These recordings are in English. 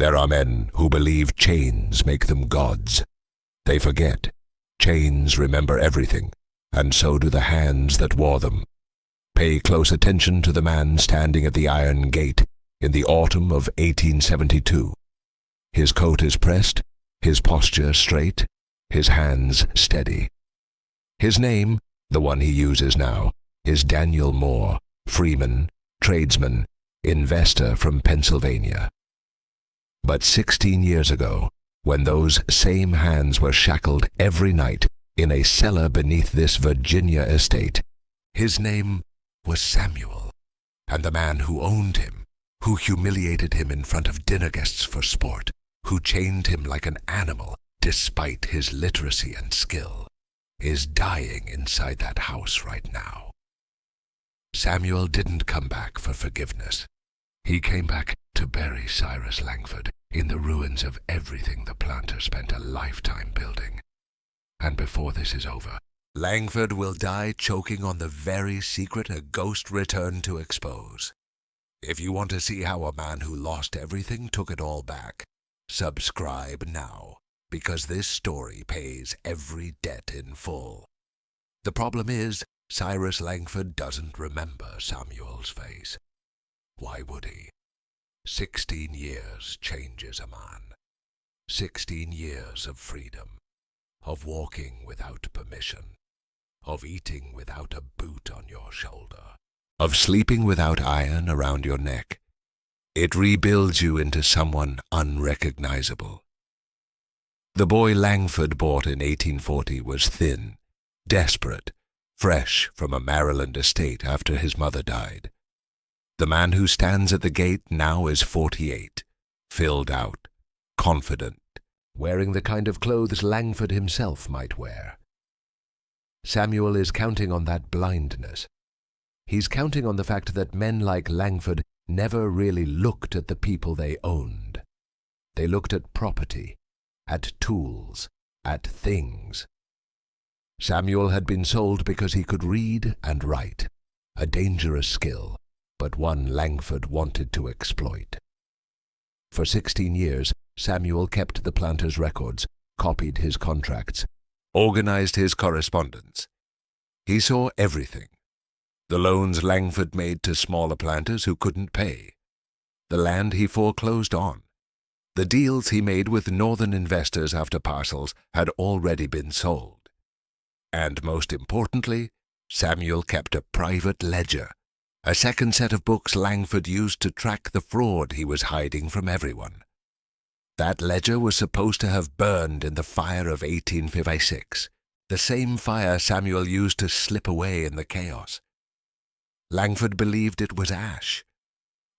There are men who believe chains make them gods. They forget. Chains remember everything, and so do the hands that wore them. Pay close attention to the man standing at the iron gate in the autumn of 1872. His coat is pressed, his posture straight, his hands steady. His name, the one he uses now, is Daniel Moore, freeman, tradesman, investor from Pennsylvania. But 16 years ago, when those same hands were shackled every night in a cellar beneath this Virginia estate, his name was Samuel, and the man who owned him, who humiliated him in front of dinner guests for sport, who chained him like an animal despite his literacy and skill, is dying inside that house right now. Samuel didn't come back for forgiveness. He came back to bury Cyrus Langford in the ruins of everything the planter spent a lifetime building. And before this is over, Langford will die choking on the very secret a ghost returned to expose. If you want to see how a man who lost everything took it all back, subscribe now, because this story pays every debt in full. The problem is, Cyrus Langford doesn't remember Samuel's face. Why would he? 16 years changes a man. 16 years of freedom, of walking without permission, of eating without a boot on your shoulder, of sleeping without iron around your neck. It rebuilds you into someone unrecognizable. The boy Langford bought in 1840 was thin, desperate, fresh from a Maryland estate after his mother died. The man who stands at the gate now is 48, filled out, confident, wearing the kind of clothes Langford himself might wear. Samuel is counting on that blindness. He's counting on the fact that men like Langford never really looked at the people they owned. They looked at property, at tools, at things. Samuel had been sold because he could read and write, a dangerous skill, but one Langford wanted to exploit. For 16 years, Samuel kept the planter's records, copied his contracts, organized his correspondence. He saw everything. The loans Langford made to smaller planters who couldn't pay, the land he foreclosed on, the deals he made with northern investors after parcels had already been sold. And most importantly, Samuel kept a private ledger, a second set of books Langford used to track the fraud he was hiding from everyone. That ledger was supposed to have burned in the fire of 1856, the same fire Samuel used to slip away in the chaos. Langford believed it was ash.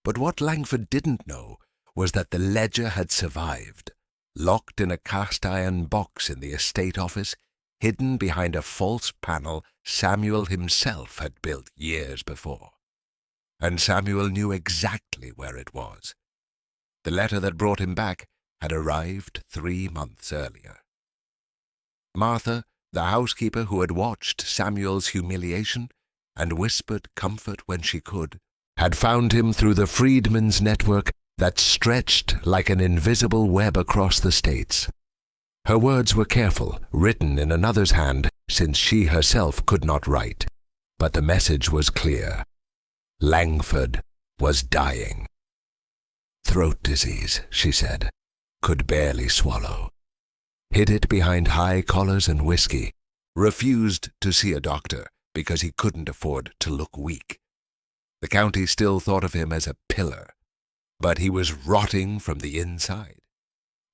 But what Langford didn't know was that the ledger had survived, locked in a cast-iron box in the estate office, hidden behind a false panel Samuel himself had built years before. And Samuel knew exactly where it was. The letter that brought him back had arrived 3 months earlier. Martha, the housekeeper who had watched Samuel's humiliation and whispered comfort when she could, had found him through the freedmen's network that stretched like an invisible web across the states. Her words were careful, written in another's hand, since she herself could not write. But the message was clear. Langford was dying. Throat disease, she said, could barely swallow. Hid it behind high collars and whiskey, refused to see a doctor because he couldn't afford to look weak. The county still thought of him as a pillar, but he was rotting from the inside.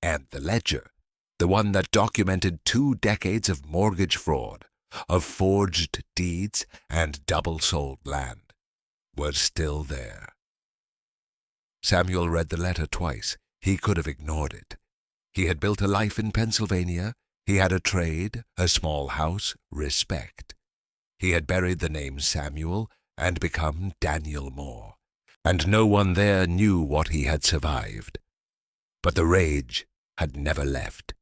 And the ledger, the one that documented 2 decades of mortgage fraud, of forged deeds and double-sold land, was still there. Samuel read the letter twice. He could have ignored it. He had built a life in Pennsylvania. He had a trade, a small house, respect. He had buried the name Samuel and become Daniel Moore, and no one there knew what he had survived. But the rage had never left.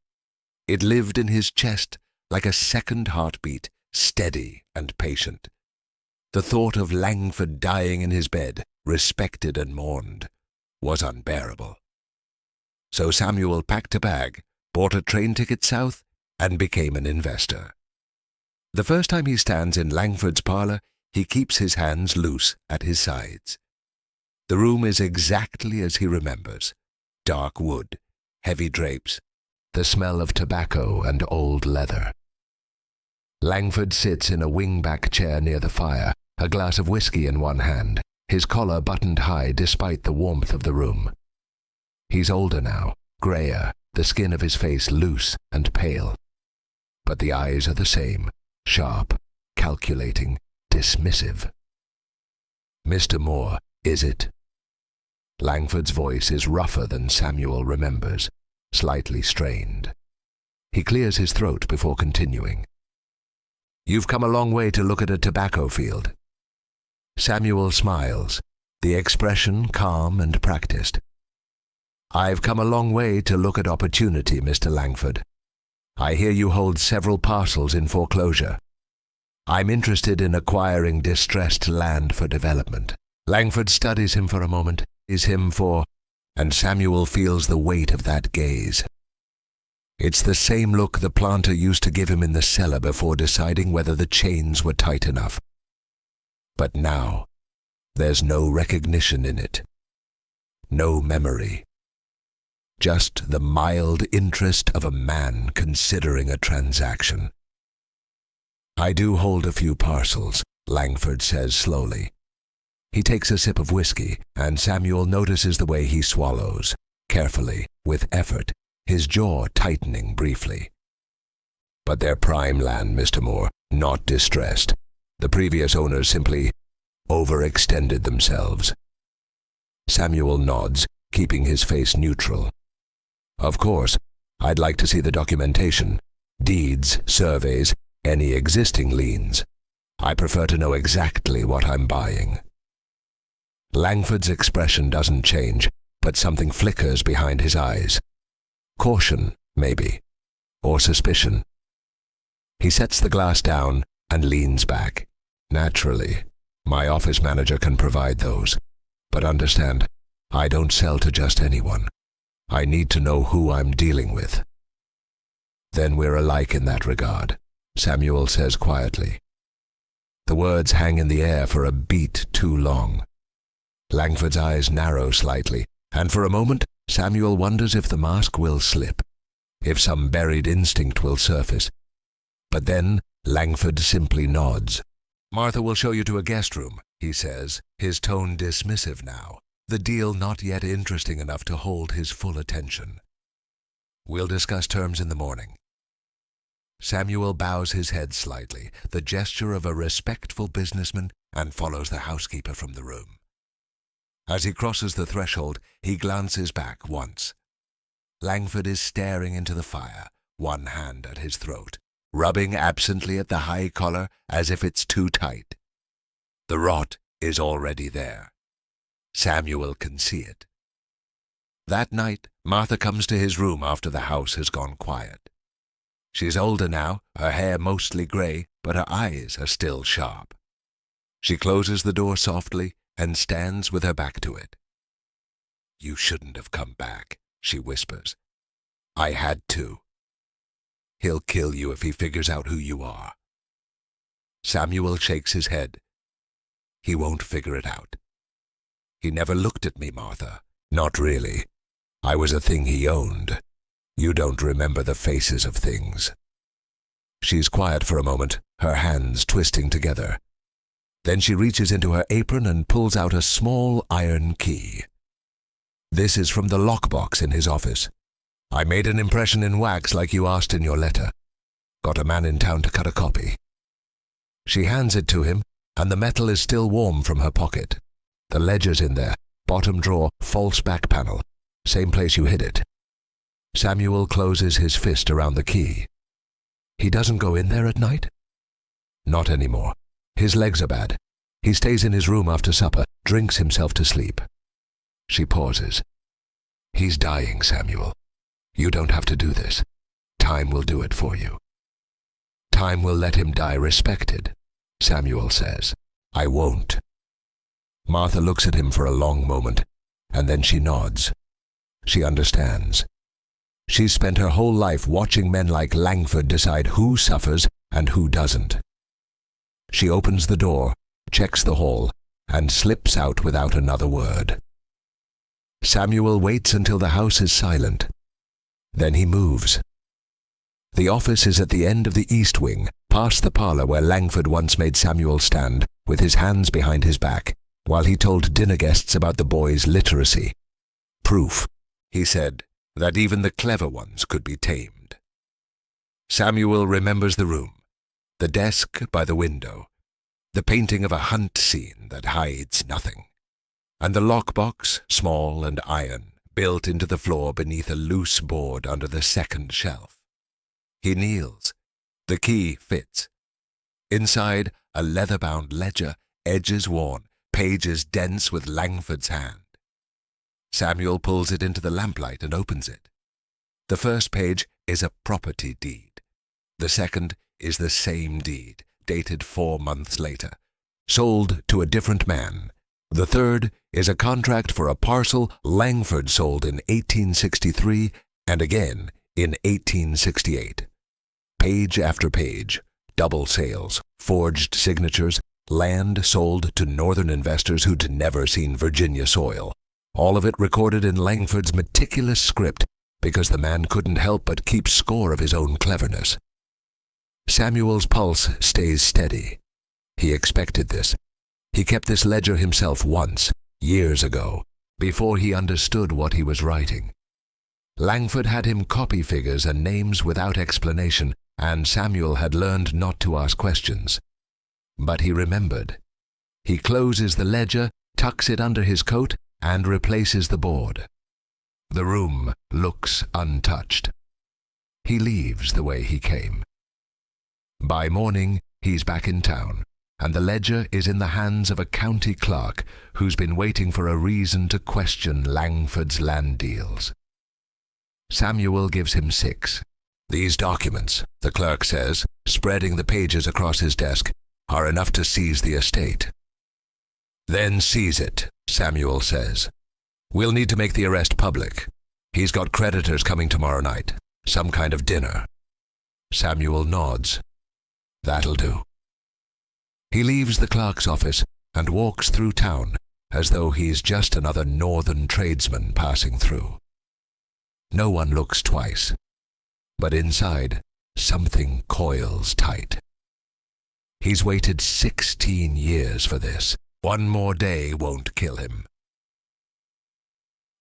It lived in his chest like a second heartbeat, steady and patient. The thought of Langford dying in his bed, respected and mourned, was unbearable. So Samuel packed a bag, bought a train ticket south, and became an investor. The first time he stands in Langford's parlor, he keeps his hands loose at his sides. The room is exactly as he remembers. Dark wood, heavy drapes, the smell of tobacco and old leather. Langford sits in a wing-back chair near the fire, a glass of whiskey in one hand, his collar buttoned high despite the warmth of the room. He's older now, grayer, the skin of his face loose and pale. But the eyes are the same, sharp, calculating, dismissive. "Mr. Moore, is it?" Langford's voice is rougher than Samuel remembers, slightly strained. He clears his throat before continuing. "You've come a long way to look at a tobacco field." Samuel smiles, the expression calm and practiced. "I've come a long way to look at opportunity, Mr. Langford. I hear you hold several parcels in foreclosure. I'm interested in acquiring distressed land for development." Langford studies him for a moment, and Samuel feels the weight of that gaze. It's the same look the planter used to give him in the cellar before deciding whether the chains were tight enough. But now, there's no recognition in it. No memory. Just the mild interest of a man considering a transaction. "I do hold a few parcels," Langford says slowly. He takes a sip of whiskey, and Samuel notices the way he swallows, carefully, with effort, his jaw tightening briefly. "But they're prime land, Mr. Moore, not distressed. The previous owners simply overextended themselves." Samuel nods, keeping his face neutral. "Of course, I'd like to see the documentation, deeds, surveys, any existing liens. I prefer to know exactly what I'm buying." Langford's expression doesn't change, but something flickers behind his eyes. Caution, maybe, or suspicion. He sets the glass down and leans back. "Naturally, my office manager can provide those. But understand, I don't sell to just anyone. I need to know who I'm dealing with." "Then we're alike in that regard," Samuel says quietly. The words hang in the air for a beat too long. Langford's eyes narrow slightly, and for a moment Samuel wonders if the mask will slip, if some buried instinct will surface. But then Langford simply nods. "Martha will show you to a guest room," he says, his tone dismissive now, the deal not yet interesting enough to hold his full attention. "We'll discuss terms in the morning." Samuel bows his head slightly, the gesture of a respectful businessman, and follows the housekeeper from the room. As he crosses the threshold, he glances back once. Langford is staring into the fire, one hand at his throat, rubbing absently at the high collar as if it's too tight. The rot is already there. Samuel can see it. That night, Martha comes to his room after the house has gone quiet. She's older now, her hair mostly gray, but her eyes are still sharp. She closes the door softly and stands with her back to it. "You shouldn't have come back," she whispers. "I had to. He'll kill you if he figures out who you are." Samuel shakes his head. "He won't figure it out. He never looked at me, Martha. Not really. I was a thing he owned. You don't remember the faces of things." She's quiet for a moment, her hands twisting together. Then she reaches into her apron and pulls out a small iron key. "This is from the lockbox in his office. I made an impression in wax like you asked in your letter. Got a man in town to cut a copy." She hands it to him, and the metal is still warm from her pocket. The ledger's in there, bottom drawer, false back panel, same place you hid it. Samuel closes his fist around the key. "He doesn't go in there at night?" "Not anymore. His legs are bad. He stays in his room after supper, drinks himself to sleep." She pauses. "He's dying, Samuel. You don't have to do this. Time will do it for you." "Time will let him die respected," Samuel says. "I won't." Martha looks at him for a long moment, and then she nods. She understands. She's spent her whole life watching men like Langford decide who suffers and who doesn't. She opens the door, checks the hall, and slips out without another word. Samuel waits until the house is silent. Then he moves. The office is at the end of the east wing, past the parlor where Langford once made Samuel stand, with his hands behind his back, while he told dinner guests about the boy's literacy. Proof, he said, that even the clever ones could be tamed. Samuel remembers the room, the desk by the window, the painting of a hunt scene that hides nothing, and the lockbox, small and iron, built into the floor beneath a loose board under the second shelf. He kneels. The key fits. Inside, a leather-bound ledger, edges worn, pages dense with Langford's hand. Samuel pulls it into the lamplight and opens it. The first page is a property deed. The second is the same deed, dated 4 months later, sold to a different man. The third is a contract for a parcel Langford sold in 1863 and again in 1868. Page after page, double sales, forged signatures, land sold to northern investors who'd never seen Virginia soil. All of it recorded in Langford's meticulous script because the man couldn't help but keep score of his own cleverness. Samuel's pulse stays steady. He expected this. He kept this ledger himself once, years ago, before he understood what he was writing. Langford had him copy figures and names without explanation, and Samuel had learned not to ask questions. But he remembered. He closes the ledger, tucks it under his coat, and replaces the board. The room looks untouched. He leaves the way he came. By morning, he's back in town, and the ledger is in the hands of a county clerk who's been waiting for a reason to question Langford's land deals. Samuel gives him 6. These documents, the clerk says, spreading the pages across his desk, are enough to seize the estate. Then seize it, Samuel says. We'll need to make the arrest public. He's got creditors coming tomorrow night, some kind of dinner. Samuel nods. That'll do. He leaves the clerk's office and walks through town as though he's just another northern tradesman passing through. No one looks twice, but inside, something coils tight. He's waited 16 years for this. One more day won't kill him.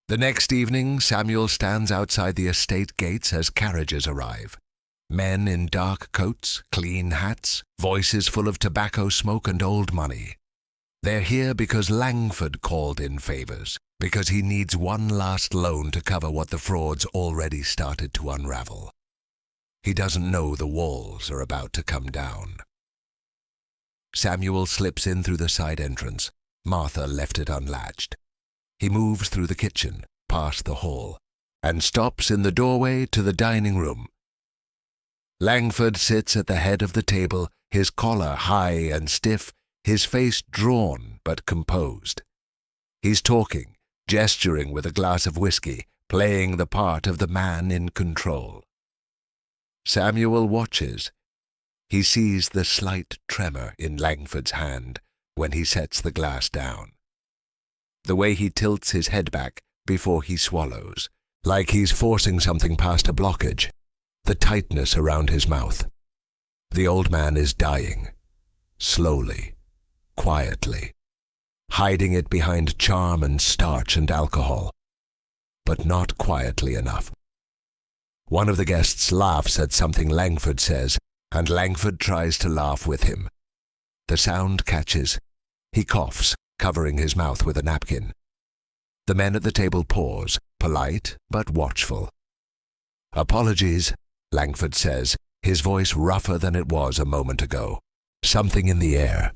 The next evening, Samuel stands outside the estate gates as carriages arrive. Men in dark coats, clean hats, voices full of tobacco smoke and old money. They're here because Langford called in favors, because he needs one last loan to cover what the fraud's already started to unravel. He doesn't know the walls are about to come down. Samuel slips in through the side entrance. Martha left it unlatched. He moves through the kitchen, past the hall, and stops in the doorway to the dining room. Langford sits at the head of the table, his collar high and stiff, his face drawn but composed. He's talking, gesturing with a glass of whiskey, playing the part of the man in control. Samuel watches. He sees the slight tremor in Langford's hand when he sets the glass down. The way he tilts his head back before he swallows, like he's forcing something past a blockage. The tightness around his mouth. The old man is dying, slowly, quietly, hiding it behind charm and starch and alcohol, but not quietly enough. One of the guests laughs at something Langford says, and Langford tries to laugh with him. The sound catches. He coughs, covering his mouth with a napkin. The men at the table pause, polite but watchful. Apologies, Langford says, his voice rougher than it was a moment ago. Something in the air.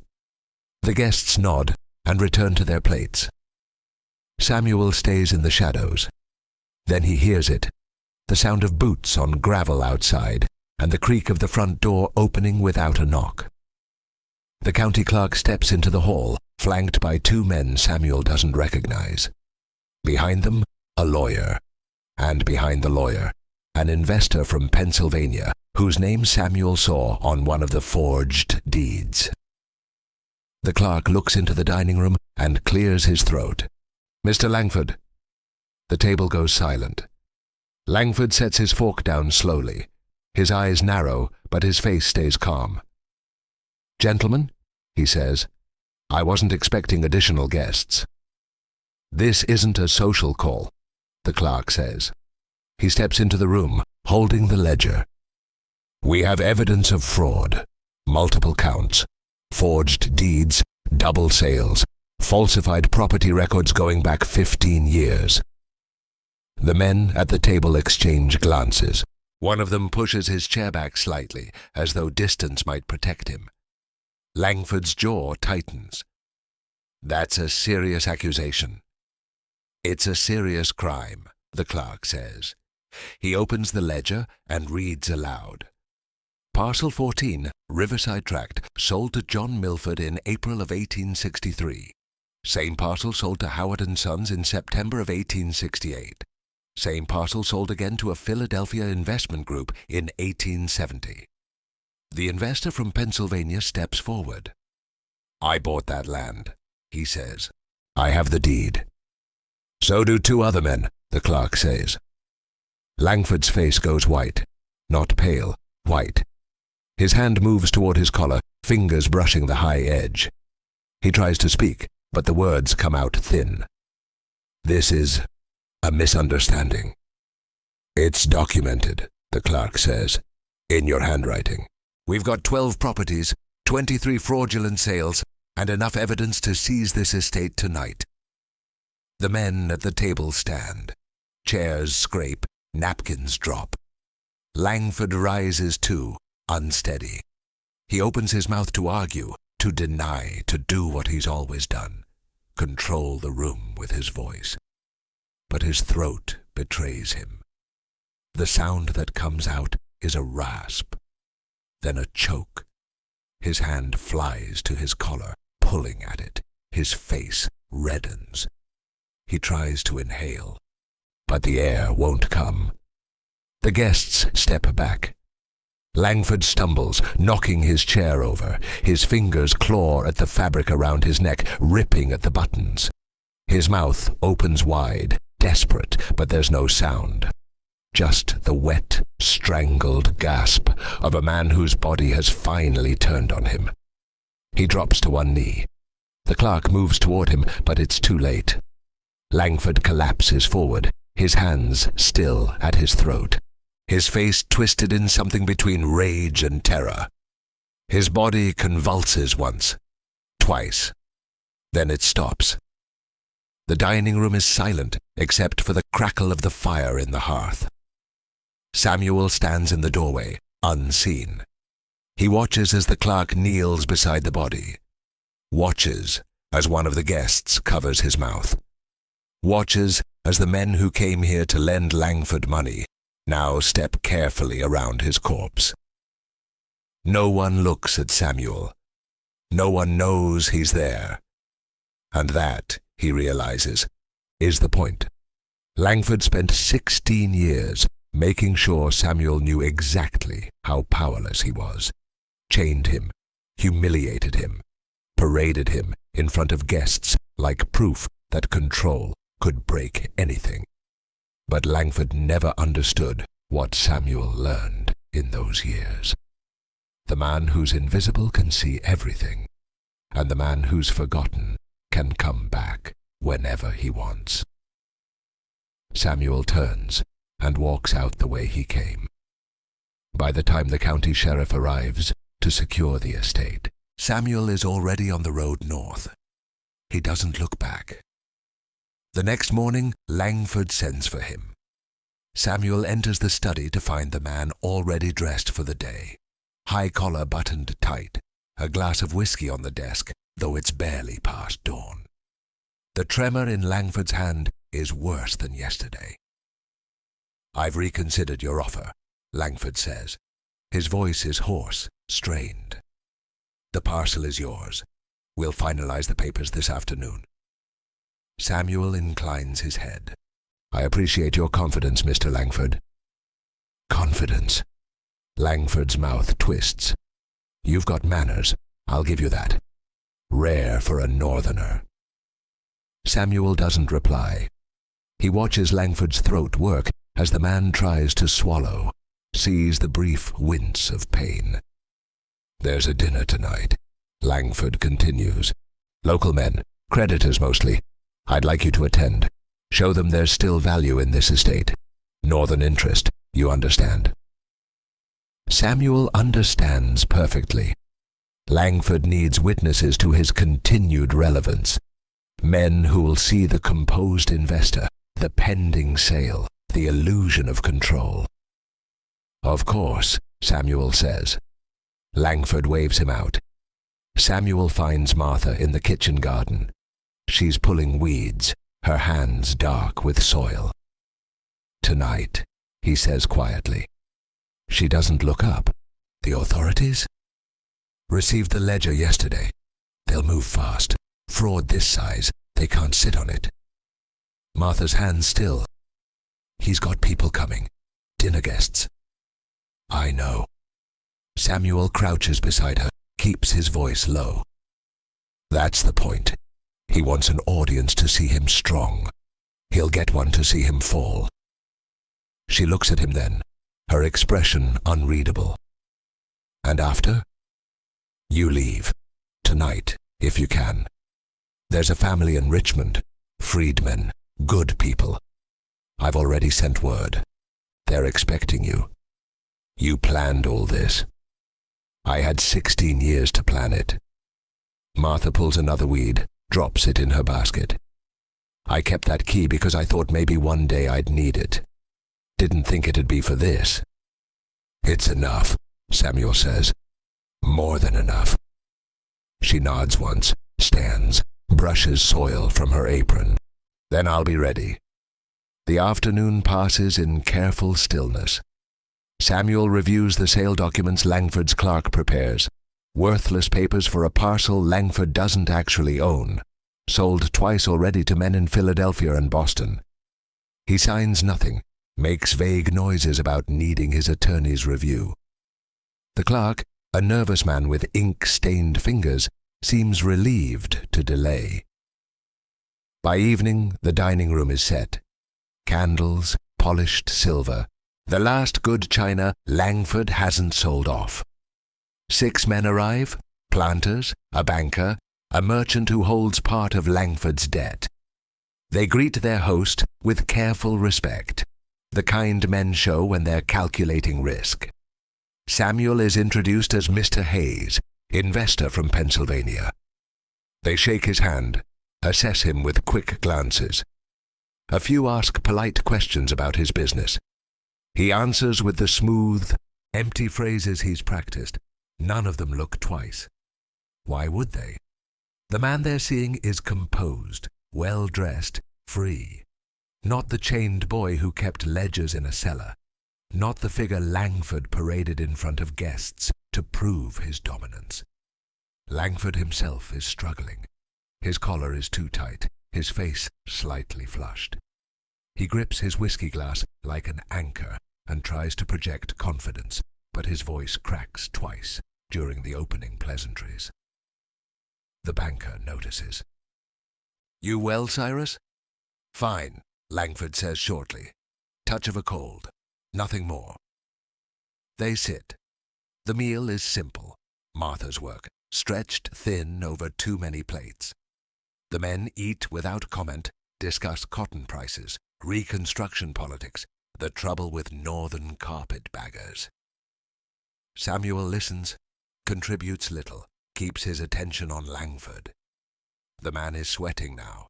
The guests nod and return to their plates. Samuel stays in the shadows. Then he hears it, the sound of boots on gravel outside, and the creak of the front door opening without a knock. The county clerk steps into the hall, flanked by 2 men Samuel doesn't recognize. Behind them, a lawyer, and behind the lawyer, an investor from Pennsylvania whose name Samuel saw on one of the forged deeds. The clerk looks into the dining room and clears his throat. "Mr. Langford." The table goes silent. Langford sets his fork down slowly. His eyes narrow, but his face stays calm. "Gentlemen," he says, "I wasn't expecting additional guests." "This isn't a social call," the clerk says. He steps into the room, holding the ledger. "We have evidence of fraud, multiple counts, forged deeds, double sales, falsified property records going back 15 years. The men at the table exchange glances. One of them pushes his chair back slightly, as though distance might protect him. Langford's jaw tightens. "That's a serious accusation." "It's a serious crime," the clerk says. He opens the ledger and reads aloud. "Parcel 14, Riverside Tract, sold to John Milford in April of 1863. Same parcel sold to Howard & Sons in September of 1868. Same parcel sold again to a Philadelphia investment group in 1870. The investor from Pennsylvania steps forward. "I bought that land," he says. "I have the deed." "So do 2 other men," the clerk says. Langford's face goes white, not pale, white. His hand moves toward his collar, fingers brushing the high edge. He tries to speak, but the words come out thin. "This is a misunderstanding." "It's documented," the clerk says, "in your handwriting. We've got 12 properties, 23 fraudulent sales, and enough evidence to seize this estate tonight." The men at the table stand. Chairs scrape, napkins drop. Langford rises too, unsteady. He opens his mouth to argue, to deny, to do what he's always done, control the room with his voice. But his throat betrays him. The sound that comes out is a rasp, then a choke. His hand flies to his collar, pulling at it. His face reddens. He tries to inhale, but the air won't come. The guests step back. Langford stumbles, knocking his chair over. His fingers claw at the fabric around his neck, ripping at the buttons. His mouth opens wide, desperate, but there's no sound. Just the wet, strangled gasp of a man whose body has finally turned on him. He drops to one knee. The clerk moves toward him, but it's too late. Langford collapses forward, his hands still at his throat, his face twisted in something between rage and terror. His body convulses once, twice. Then it stops. The dining room is silent, except for the crackle of the fire in the hearth. Samuel stands in the doorway, unseen. He watches as the clerk kneels beside the body. Watches as one of the guests covers his mouth. Watches as the men who came here to lend Langford money now step carefully around his corpse. No one looks at Samuel. No one knows he's there. And that, he realizes, is the point. Langford spent 16 years making sure Samuel knew exactly how powerless he was, chained him, humiliated him, paraded him in front of guests like proof that control could break anything. But Langford never understood what Samuel learned in those years. The man who's invisible can see everything, and the man who's forgotten can come back whenever he wants. Samuel turns and walks out the way he came. By the time the county sheriff arrives to secure the estate, Samuel is already on the road north. He doesn't look back. The next morning, Langford sends for him. Samuel enters the study to find the man already dressed for the day. High collar buttoned tight, a glass of whiskey on the desk, though it's barely past dawn. The tremor in Langford's hand is worse than yesterday. "I've reconsidered your offer," Langford says. His voice is hoarse, strained. "The parcel is yours. We'll finalize the papers this afternoon." Samuel inclines his head. I appreciate your confidence, Mr. Langford. Confidence. Langford's mouth twists. You've got manners, I'll give you that. Rare for a northerner. Samuel doesn't reply. He watches Langford's throat work as the man tries to swallow, sees the brief wince of pain. There's a dinner tonight, Langford continues. Local men, creditors mostly. I'd like you to attend. Show them there's still value in this estate. Northern interest, you understand. Samuel understands perfectly. Langford needs witnesses to his continued relevance. Men who will see the composed investor, the pending sale, the illusion of control. Of course, Samuel says. Langford waves him out. Samuel finds Martha in the kitchen garden. She's pulling weeds, her hands dark with soil. Tonight, he says quietly. She doesn't look up. The authorities? Received the ledger yesterday. They'll move fast. Fraud this size, they can't sit on it. Martha's hands still. He's got people coming. Dinner guests. I know. Samuel crouches beside her, keeps his voice low. That's the point. He wants an audience to see him strong. He'll get one to see him fall. She looks at him then, her expression unreadable. And after? You leave. Tonight, if you can. There's a family in Richmond. Freedmen. Good people. I've already sent word. They're expecting you. You planned all this. I had 16 years to plan it. Martha pulls another weed, drops it in her basket. I kept that key because I thought maybe one day I'd need it. Didn't think it'd be for this. It's enough, Samuel says. More than enough. She nods once, stands, brushes soil from her apron. Then I'll be ready. The afternoon passes in careful stillness. Samuel reviews the sale documents Langford's clerk prepares. Worthless papers for a parcel Langford doesn't actually own. Sold twice already to men in Philadelphia and Boston. He signs nothing, makes vague noises about needing his attorney's review. The clerk, a nervous man with ink-stained fingers, seems relieved to delay. By evening, the dining room is set. Candles, polished silver. The last good china Langford hasn't sold off. 6 men arrive, planters, a banker, a merchant who holds part of Langford's debt. They greet their host with careful respect, the kind men show when they're calculating risk. Samuel is introduced as Mr. Hayes, investor from Pennsylvania. They shake his hand, assess him with quick glances. A few ask polite questions about his business. He answers with the smooth, empty phrases he's practiced. None of them look twice. Why would they? The man they're seeing is composed, well-dressed, free. Not the chained boy who kept ledgers in a cellar. Not the figure Langford paraded in front of guests to prove his dominance. Langford himself is struggling. His collar is too tight, his face slightly flushed. He grips his whiskey glass like an anchor and tries to project confidence, but his voice cracks twice during the opening pleasantries. The banker notices. You well, Cyrus? Fine, Langford says shortly. Touch of a cold. Nothing more. They sit. The meal is simple. Martha's work, stretched thin over too many plates. The men eat without comment, discuss cotton prices, reconstruction politics, the trouble with northern carpetbaggers. Samuel listens, contributes little, keeps his attention on Langford. The man is sweating now.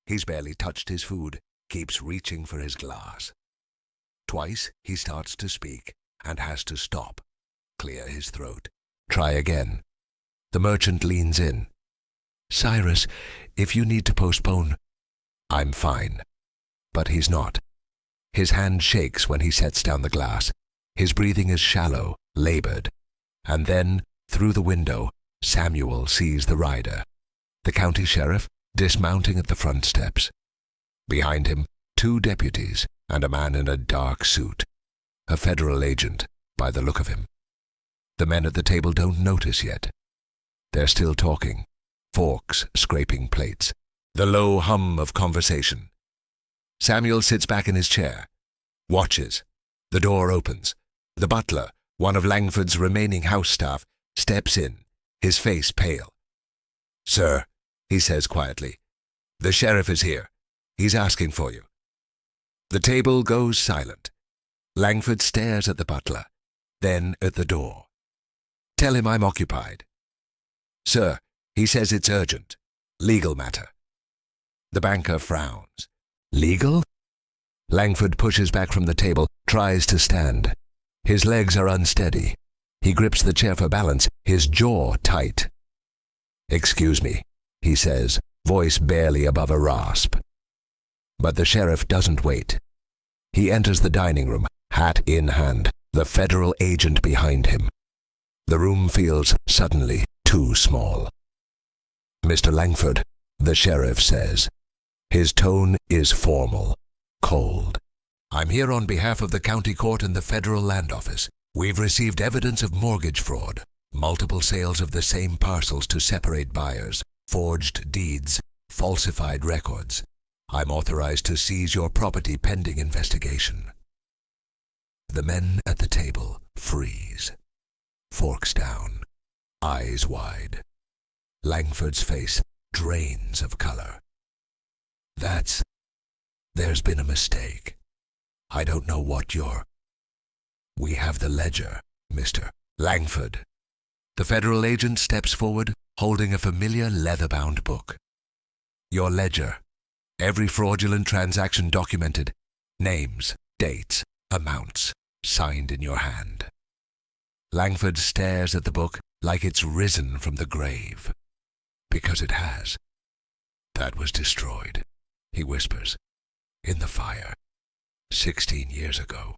He's barely touched his food, keeps reaching for his glass. Twice he starts to speak and has to stop, clear his throat. Try again. The merchant leans in. Cyrus, if you need to postpone. I'm fine. But he's not. His hand shakes when he sets down the glass. His breathing is shallow, labored. And then, through the window, Samuel sees the rider, the county sheriff, dismounting at the front steps. Behind him, 2 deputies and a man in a dark suit. A federal agent, by the look of him. The men at the table don't notice yet. They're still talking, forks scraping plates, the low hum of conversation. Samuel sits back in his chair, watches. The door opens. The butler, one of Langford's remaining house staff, steps in, his face pale. "Sir," he says quietly, "the sheriff is here. He's asking for you." The table goes silent. Langford stares at the butler, then at the door. "Tell him I'm occupied." "Sir, he says it's urgent. Legal matter." The banker frowns. "Legal?" Langford pushes back from the table, tries to stand. His legs are unsteady. He grips the chair for balance, his jaw tight. "Excuse me," he says, voice barely above a rasp. But the sheriff doesn't wait. He enters the dining room, hat in hand, the federal agent behind him. The room feels suddenly too small. "Mr. Langford," the sheriff says. His tone is formal, cold. "I'm here on behalf of the county court and the federal land office. We've received evidence of mortgage fraud, multiple sales of the same parcels to separate buyers, forged deeds, falsified records. I'm authorized to seize your property pending investigation." The men at the table freeze, forks down, eyes wide. Langford's face drains of color. There's been a mistake. I don't know what you're... We have the ledger, Mr. Langford." The federal agent steps forward, holding a familiar leather-bound book. "Your ledger. Every fraudulent transaction documented. Names, dates, amounts, signed in your hand." Langford stares at the book like it's risen from the grave. Because it has. "That was destroyed," he whispers, "in the fire, 16 years ago."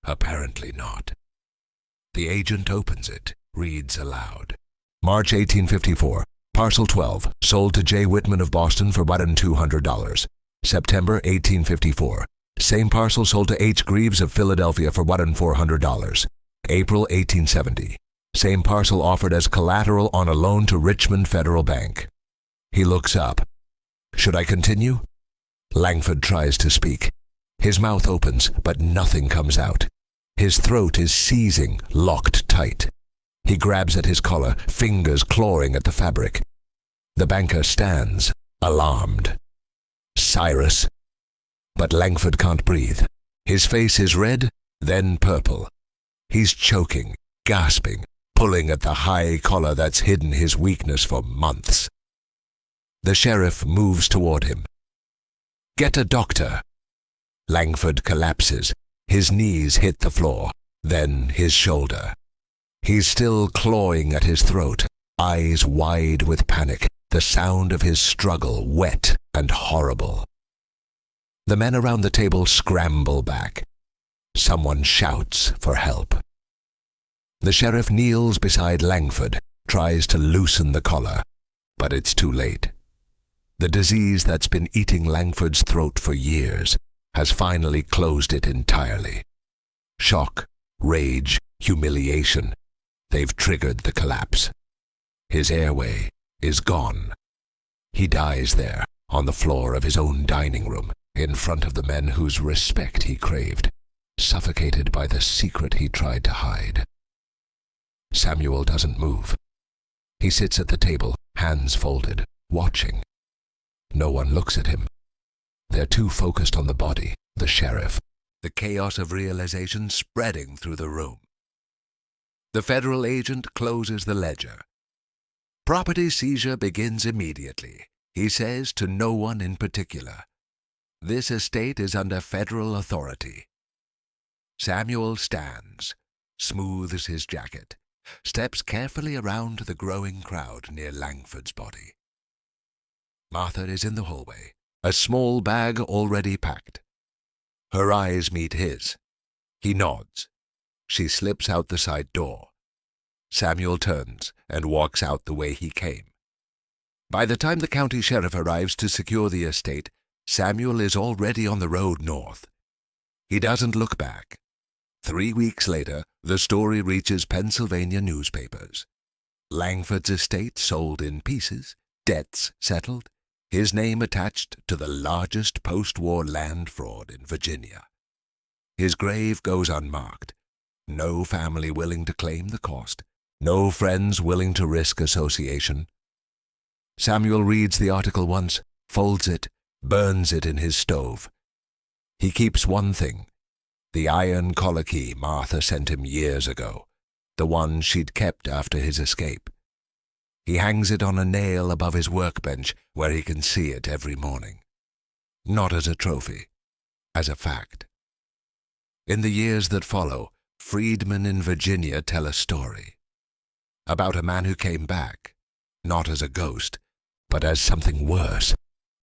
"Apparently not." The agent opens it, reads aloud. "March 1854, Parcel 12, sold to J. Whitman of Boston for $200. September 1854, same parcel sold to H. Greaves of Philadelphia for $400. April 1870, same parcel offered as collateral on a loan to Richmond Federal Bank." He looks up. "Should I continue?" Langford tries to speak. His mouth opens, but nothing comes out. His throat is seizing, locked tight. He grabs at his collar, fingers clawing at the fabric. The banker stands, alarmed. "Cyrus." But Langford can't breathe. His face is red, then purple. He's choking, gasping, pulling at the high collar that's hidden his weakness for months. The sheriff moves toward him. "Get a doctor." Langford collapses. His knees hit the floor, then his shoulder. He's still clawing at his throat, eyes wide with panic, the sound of his struggle wet and horrible. The men around the table scramble back. Someone shouts for help. The sheriff kneels beside Langford, tries to loosen the collar, but it's too late. The disease that's been eating Langford's throat for years has finally closed it entirely. Shock, rage, humiliation, they've triggered the collapse. His airway is gone. He dies there, on the floor of his own dining room, in front of the men whose respect he craved, suffocated by the secret he tried to hide. Samuel doesn't move. He sits at the table, hands folded, watching. No one looks at him. They're too focused on the body, the sheriff, the chaos of realization spreading through the room. The federal agent closes the ledger. "Property seizure begins immediately," he says to no one in particular. "This estate is under federal authority." Samuel stands, smooths his jacket, steps carefully around the growing crowd near Langford's body. Martha is in the hallway, a small bag already packed. Her eyes meet his. He nods. She slips out the side door. Samuel turns and walks out the way he came. By the time the county sheriff arrives to secure the estate, Samuel is already on the road north. He doesn't look back. 3 weeks later, the story reaches Pennsylvania newspapers. Langford's estate sold in pieces, debts settled, his name attached to the largest post-war land fraud in Virginia. His grave goes unmarked. No family willing to claim the cost. No friends willing to risk association. Samuel reads the article once, folds it, burns it in his stove. He keeps one thing, the iron collar key Martha sent him years ago, the one she'd kept after his escape. He hangs it on a nail above his workbench where he can see it every morning. Not as a trophy, as a fact. In the years that follow, freedmen in Virginia tell a story about a man who came back, not as a ghost, but as something worse.